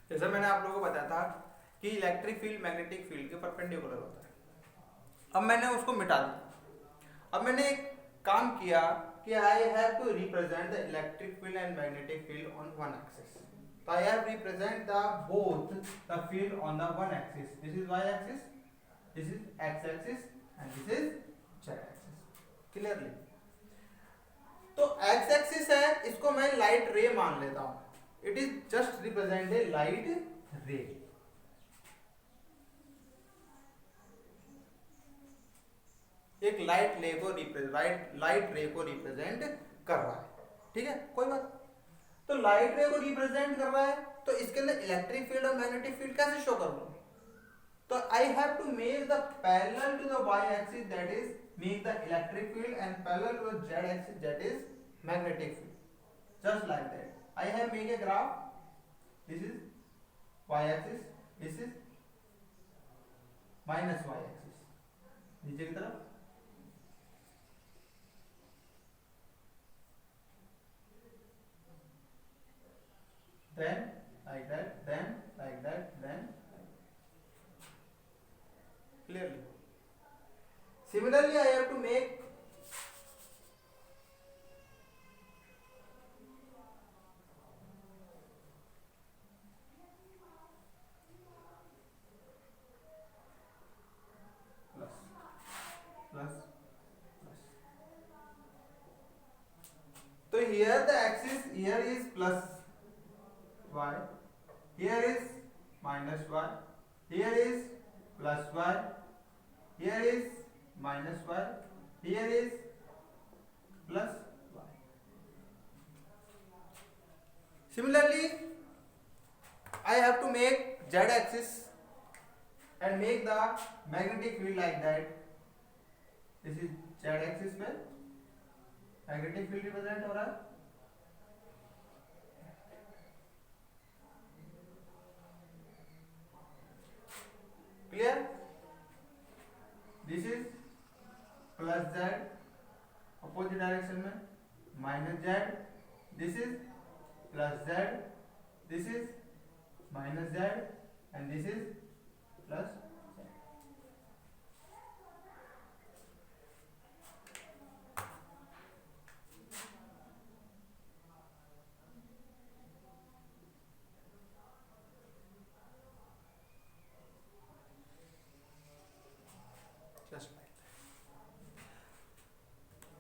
जैसे मैंने आप लोगों को बताया था कि इलेक्ट्रिक फील्ड मैग्नेटिक फील्ड के परपेंडिकुलर होता है। अब मैंने उसको मिटा दिया। अब मैंने एक काम किया कि I have to represent the electric field and magnetic field on one axis. So I have represent the both the field on the one axis. This is y axis, this is x axis, and this is z axis. Clearly. तो x axis है, इसको मैं light रे मान लेता हूं। It is just represent a light ray. एक light रे को रिप्रेजेंट कर रहा है, ठीक है, कोई बात। तो लाइट रे को रिप्रेजेंट कर रहा है, तो इसके अंदर इलेक्ट्रिक फील्ड और मैग्नेटिक फील्ड कैसे शो करूंगा? तो I have to make the parallel to the Y axis, that is make the electric field, and parallel to the Z axis, that is magnetic field. Just like that I have make a graph. This is Y axis, this is minus Y axis, नीचे की तरफ। Then like that, then like that, then clearly. Similarly, I have to make plus. So here the axis here is plus y, here is minus y, here is plus y, here is minus y, here is plus y. Similarly, I have to make z axis and make the magnetic field like that. This is z axis में magnetic field represent हो रहा है। Clear? This is plus z, opposite direction में minus z, this is plus z, this is minus z, and this is plus z.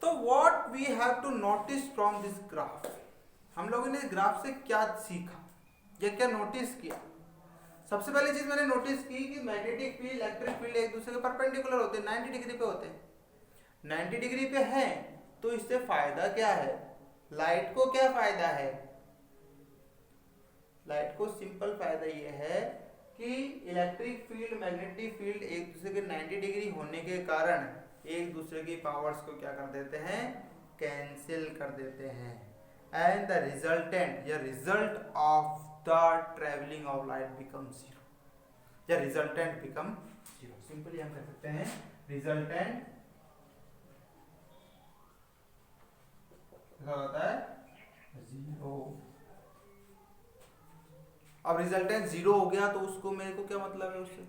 तो what we have to notice from this graph, हम लोगों ने graph से क्या सीखा या क्या नोटिस किया? सबसे पहली चीज मैंने नोटिस की कि मैग्नेटिक फील्ड इलेक्ट्रिक फील्ड एक दूसरे के परपेंडिकुलर होते हैं, 90 डिग्री पे होते हैं। 90 डिग्री पे हैं तो इससे फायदा क्या है? लाइट को क्या फायदा है? लाइट को सिंपल फायदा ये है कि इलेक्ट्रिक फील्ड मैग्नेटिक फील्ड एक दूसरे के 90 डिग्री होने के कारण एक दूसरे की पावर्स को क्या कर देते हैं? कैंसिल कर देते हैं। एंड द रिजल्टेंट या result of the travelling of light become zero या रिजल्टेंट बिकम जीरो। सिंपली हम कह सकते हैं रिजल्टेंट क्या होता है? जीरो। अब रिजल्टेंट जीरो हो गया तो उसको मेरे को क्या मतलब है उससे?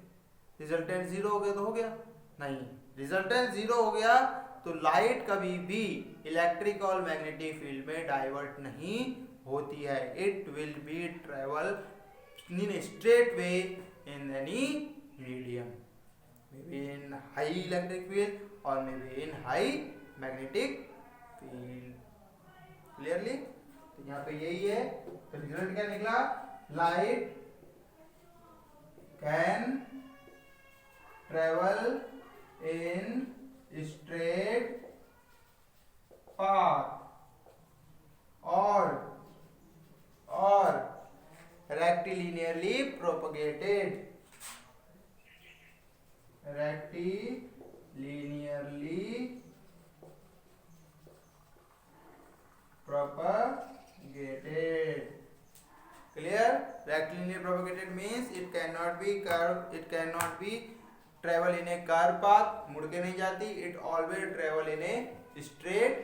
रिजल्टेंट जीरो हो गया तो हो गया? नहीं, रिजल्टेंट जीरो हो गया तो लाइट कभी भी इलेक्ट्रिक और मैग्नेटिक फील्ड में डाइवर्ट नहीं होती है। It will be travel in straight way in any medium, maybe in high electric field और maybe in high magnetic field. Clearly? तो यहाँ पे यही है। तो रिजल्ट क्या निकला? Light can travel in straight path or rectilinearly propagated clear? Rectilinearly propagated means it cannot be curved, it cannot be travel in a curved path, मुड़ के नहीं जाती, it always travel in a straight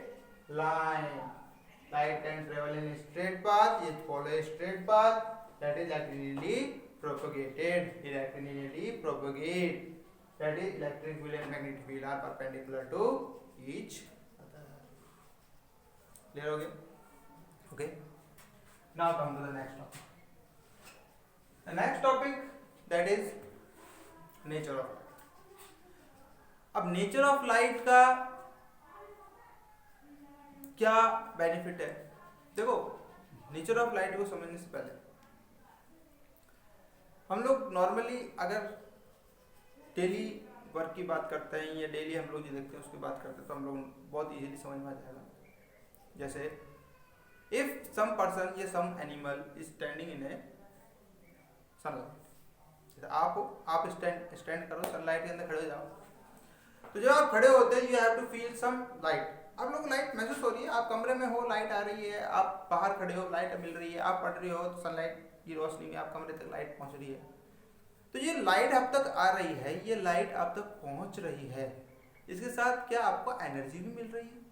line. Light can travel in a straight path, it follow a straight path. that is electrically propagated, electrically propagate, that is electric field and magnetic field are perpendicular to each other. Clear हो गया? Okay. Now come to the next topic. The next topic that is nature of light. अब nature of light का क्या benefit है? देखो, nature of light को समझने से पहले हम लोग नॉर्मली अगर डेली वर्क की बात करते हैं या डेली हम लोग जो देखते हैं उसकी बात करते हैं तो हम लोग बहुत इजीली समझ में आ जाएगा. जैसे इफ सम पर्सन या some animal is standing in a sunlight, आप स्टैंड करो, सनलाइट के अंदर खड़े हो जाओ. तो जब आप खड़े होते हैं you have to feel some light. आप लोग लाइट महसूस हो रही है, आप कमरे में हो, लाइट आ रही है, आप बाहर खड़े हो, लाइट मिल रही है, आप पढ़ रहे हो तो सनलाइट की रोशनी में आप कमरे तक लाइट पहुंच रही है. तो ये लाइट आप तक आ रही है, ये लाइट आप तक पहुंच रही है, इसके साथ क्या आपको एनर्जी भी मिल रही है?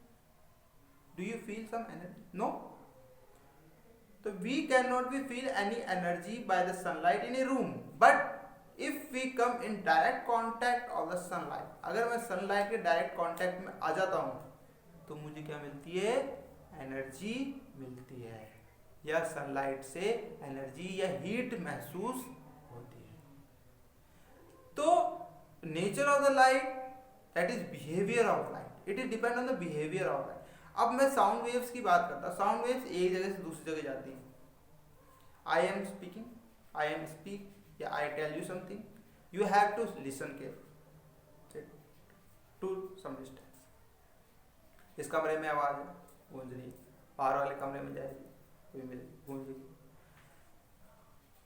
Do you feel some energy? No. तो we can not be feel any energy by the sunlight in a room, but if we come in direct contact of the sunlight, अगर मैं सनलाइट के direct contact में आ जाता हूं तो मुझे क्या मिलती है? एनर्जी मिलती है, या सनलाइट से एनर्जी या हीट महसूस होती है. तो nature of the light that is behaviour of light, it is depend on the behaviour of light. अब मैं साउंड वेव्स की बात करता हूं. साउंड वेव्स एक जगह से दूसरी जगह जाती है. I am speaking, I am speak, या I tell you something, you have to listen care to some distance. इस कमरे में आवाज है, गूंज रही है, बाहर वाले कमरे में जाएगी, कोई मिल गूंजेगी,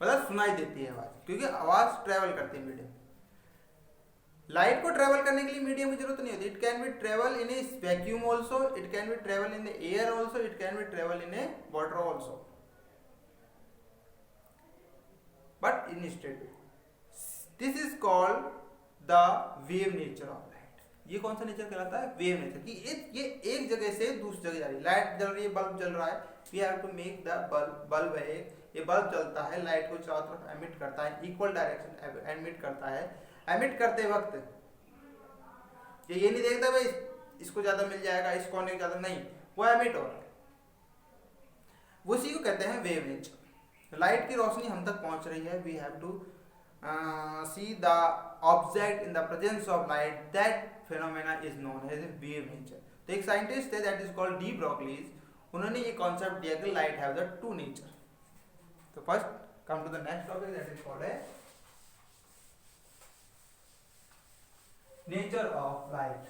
मतलब सुनाई देती है आवाज, क्योंकि आवाज ट्रेवल करती है मीडियम. लाइट को ट्रेवल करने के लिए मीडियम की जरूरत नहीं होती. It can be travel in A vacuum also, it can be travel in the air also, it can be travel in A water also, but in state. This is called the wave nature of light. ये कौन सा nature कहलाता है? Wave nature. कि ये एक जगह से दूसरी जगह जा रही है. लाइट जल रही है, बल्ब जल रहा है, we have to make the bulb है, ये बल्ब जलता है, लाइट को चारों तरफ एमिट करता है, इक्वल डायरेक्शन एमिट करता है. एमिट करते वक्त ये नहीं देखता भाई इसको ज्यादा मिल जाएगा, इस कोने को ज्यादा, नहीं, वो एमिट हो रहा है. उसी को कहते हैं वेव नेचर. लाइट की रोशनी हम तक पहुंच रही है, we have to see the object in the presence of light. That phenomena is known as a wave nature. तो एक साइंटिस्ट है that is called de Broglie's, उन्होंने ये कॉन्सेप्ट दिया कि light have the two nature. तो first come to the next topic that is called a nature of light.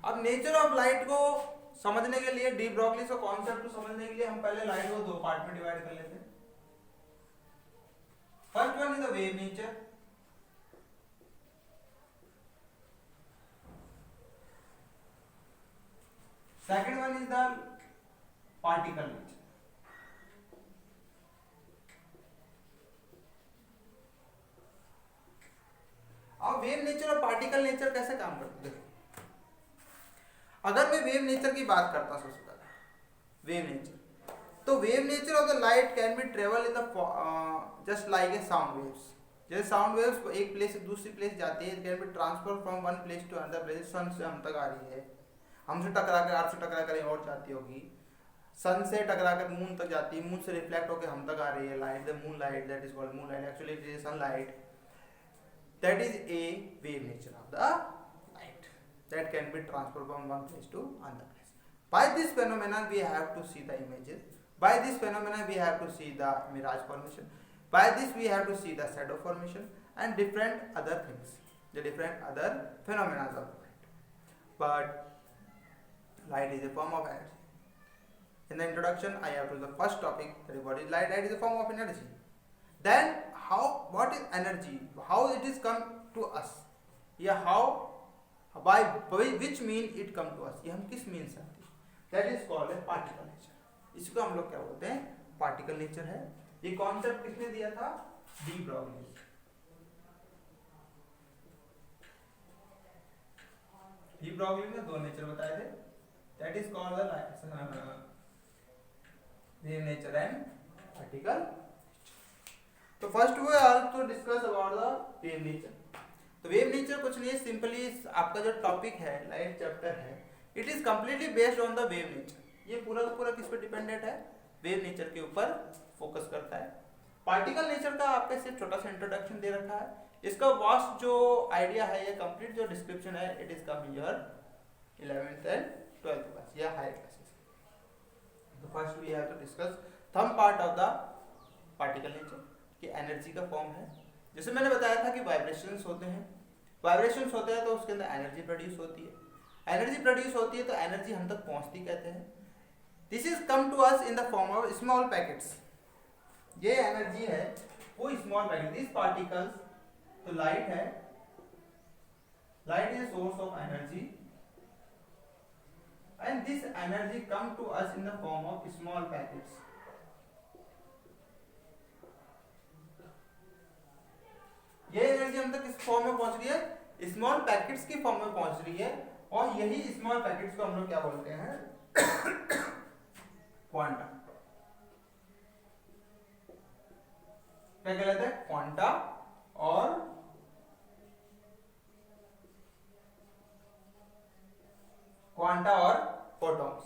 अब nature of light को समझने के लिए, डी ब्रोगली का कॉन्सेप्ट को समझने के लिए हम पहले लाइट को दो पार्ट में डिवाइड कर लेते हैं. First one is the wave nature. Second one is the particle nature. अब वेव नेचर और पार्टिकल नेचर कैसे काम करते हैं? अगर मैं वेव नेचर की बात करता सबसे पहले वेव नेचर, तो wave nature of the light can be travel in the just like a sound waves. जैसे साउंड वेव्स एक प्लेस से दूसरी प्लेस जाती है, can be transfer from one place to another place. Sun से हम तक आ रही है, हमसे टकरा कर, अर्थ से टकरा कर और जाती होगी, सन से टकरा कर मून तक जाती है, मून से रिफ्लेक्ट होकर हम तक आ रही है light, the moon light, that is called moon light, actually it is sunlight. That is a wave nature of the that can be transferred from one place to another place. By this phenomenon we have to see the images. By this phenomenon we have to see the mirage formation. By this we have to see the shadow formation and different other things, the different other phenomena of light. But light is a form of energy. In the introduction I have told the first topic that what is light? Light is a form of energy. Then what is energy? How it is come to us? Yeah, how? by which mean it come to us, ये हम किस mean से आती है? That is called a particle nature. इसको हम लोग क्या बोलते हैं, पार्टिकल नेचर है। ये कॉन्सेप्ट किसने दिया था, डी ब्रॉगली। डी ब्रॉगली ने दो नेचर बताए थे, that is called the wave nature and particle. तो first we are to discuss about the wave nature. तो वेव नेचर कुछ नहीं है, सिंपली आपका जो टॉपिक है लाइट चैप्टर है, it is completely based on the wave nature. ये पूरा का पूरा किस पे डिपेंडेंट है, वेव नेचर के ऊपर फोकस करता है। पार्टिकल नेचर का आपके सिर्फ छोटा सा इंट्रोडक्शन दे रखा है, इसका वास्ट जो आइडिया है, ये कंप्लीट जो डिस्क्रिप्शन है, it is come your 11th and 12th class या हायर क्लासेस। तो first we have to discuss them part of the particle nature कि एनर्जी का फॉर्म है। जैसे मैंने बताया था कि वाइब्रेशंस होते हैं, वाइब्रेशंस होते हैं तो उसके अंदर एनर्जी प्रोड्यूस होती है, एनर्जी प्रोड्यूस होती है तो एनर्जी हम तक पहुंचती कहते हैं। This is come to us in the form of small packets. ये एनर्जी है वो स्मॉल पैकेट, दिस पार्टिकल्स, तो लाइट है, light is source of energy and this energy come to us in the form of small packets. ये energy हम तक किस form में पहुंच रही है, स्मॉल पैकेट्स की फॉर्म में पहुंच रही है, और यही स्मॉल पैकेट्स को हम लोग क्या बोलते हैं, क्वांटा। क्या कहलाता है, क्वांटा और फोटॉन्स।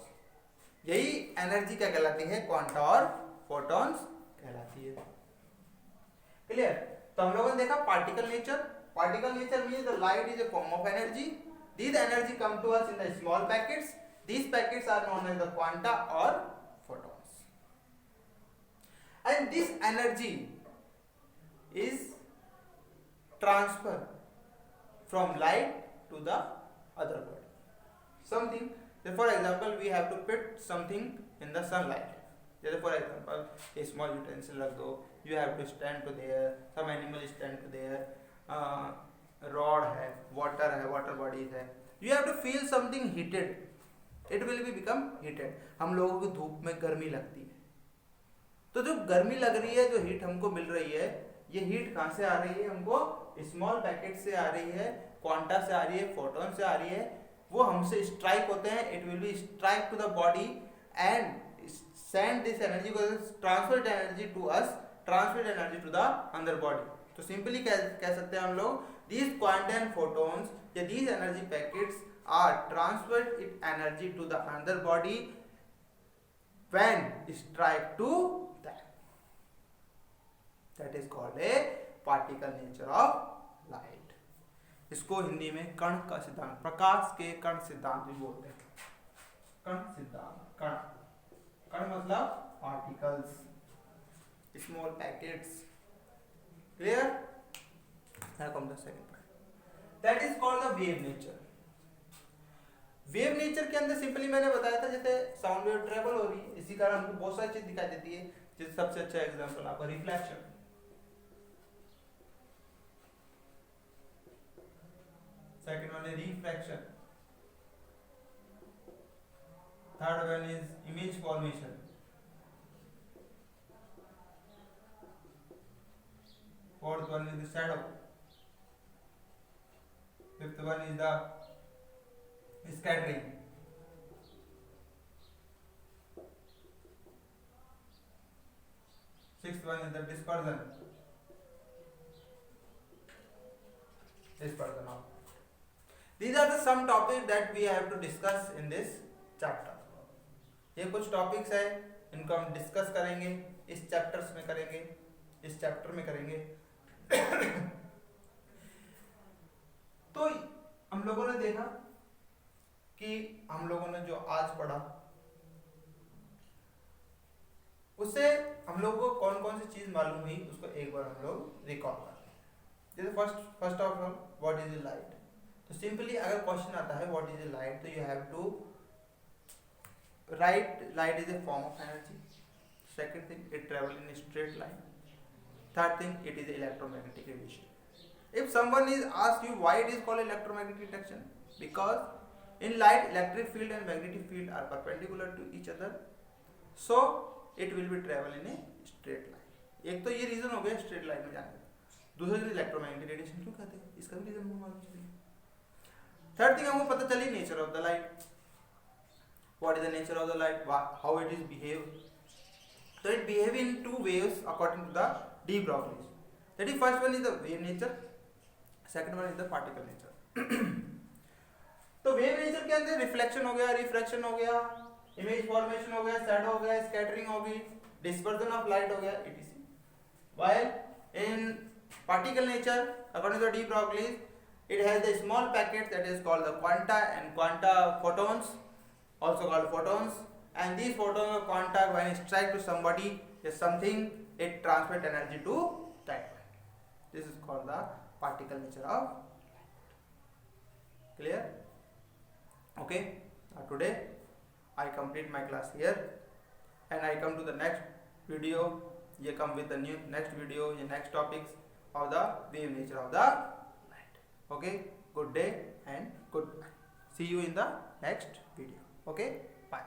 यही एनर्जी क्या कहलाती है, क्वांटा और फोटॉन्स कहलाती है। क्लियर। तो हम लोगों ने देखा particle nature. Particle nature means the light is a form of energy. These energy come to us in the small packets. These packets are known as the quanta or photons. And this energy is transferred from light to the other body. Something, for example, we have to put something in the sunlight. जैसे for example, a small utensil रख दो, you have to stand to there, some animal stand to there, rod है, water है, water bodies है, you have to feel something heated, it will be become heated. हम लोगों को धूप में गर्मी लगती है, तो जो गर्मी लग रही है, जो हीट हमको मिल रही है, ये हीट कहाँ से आ रही है, हमको स्मॉल पैकेट से आ रही है, क्वांटा से आ रही है, फोटोन से आ रही है, वो हमसे स्ट्राइक होते हैं, it will be strike to the body and send this energy, transfer energy to us, transfer energy to the other body. तो सिंपली कह सकते हैं हम लोग, these quanta and photons, या these energy packets are transferred it energy to the other body when strike to that. That is called a particle nature of light. इसको हिंदी में कण का सिद्धांत, प्रकाश के कण सिद्धांत भी बोलते हैं। कण सिद्धांत, कण मतलब particles, small packets. Clear. Now come the second part. That is called the wave nature. Wave nature के अंदर सिंपली मैंने बताया था, जैसे साउंड वेव ट्रेवल हो रही है, इसी कारण हमको बहुत सारी चीज दिखाई देती है। जैसे सबसे अच्छा एग्जांपल आपका रिफ्लेक्शन, सेकंड वन है refraction, third one is image formation, fourth one is the shadow, fifth one is the scattering, sixth one is the dispersion of. These are the some topics that we have to discuss in this chapter. ये कुछ topics है, इनको हम discuss करेंगे, इस chapters में करेंगे, इस चैप्टर में करेंगे। तो हम लोगों ने देखा कि हम लोगों ने जो आज पढ़ा उससे हम लोगों को कौन कौन सी चीज मालूम हुई, उसको एक बार हम लोग रिकॉल करते हैं। जैसे first of all what is the light. तो सिंपली अगर क्वेश्चन आता है व्हाट इज द लाइट, तो you have to write light is a form of energy. Second thing, it travel in straight line. Third thing, it is electromagnetic radiation. If someone is asked you why it is called electromagnetic induction, because in light electric field and magnetic field are perpendicular to each other, so it will be travel in a straight line. एक तो ये reason हो गया straight line में जाने का। दूसरा reason electromagnetic radiation क्यों कहते हैं, इसका भी रीजन हमको मालूम चाहिए। थर्ड थिंग हमको पता चली nature of the light. What is the nature of the light, how it is behave. So it behave in two ways according to the de Broglie. That is, first one is the wave nature, second one is the particle nature. तो wave nature के अंदर reflection हो गया, refraction हो गया, image formation हो गया, shadow हो गया, स्कैटरिंग हो गई, डिस्पर्जन ऑफ लाइट हो गया, etc. While in particle nature, according to the de Broglie, it has the small packet that is called the quanta and quanta photons, also called photons. And these photons of quanta, when it strike to somebody or something, it transmit energy to that one. This is called the particle nature of light. Clear? Okay. Now today I complete my class here, and I come to the next video. You come with the new next video, the next topics of the wave nature of the light. Okay. Good day and good night. See you in the next video. Okay. Bye.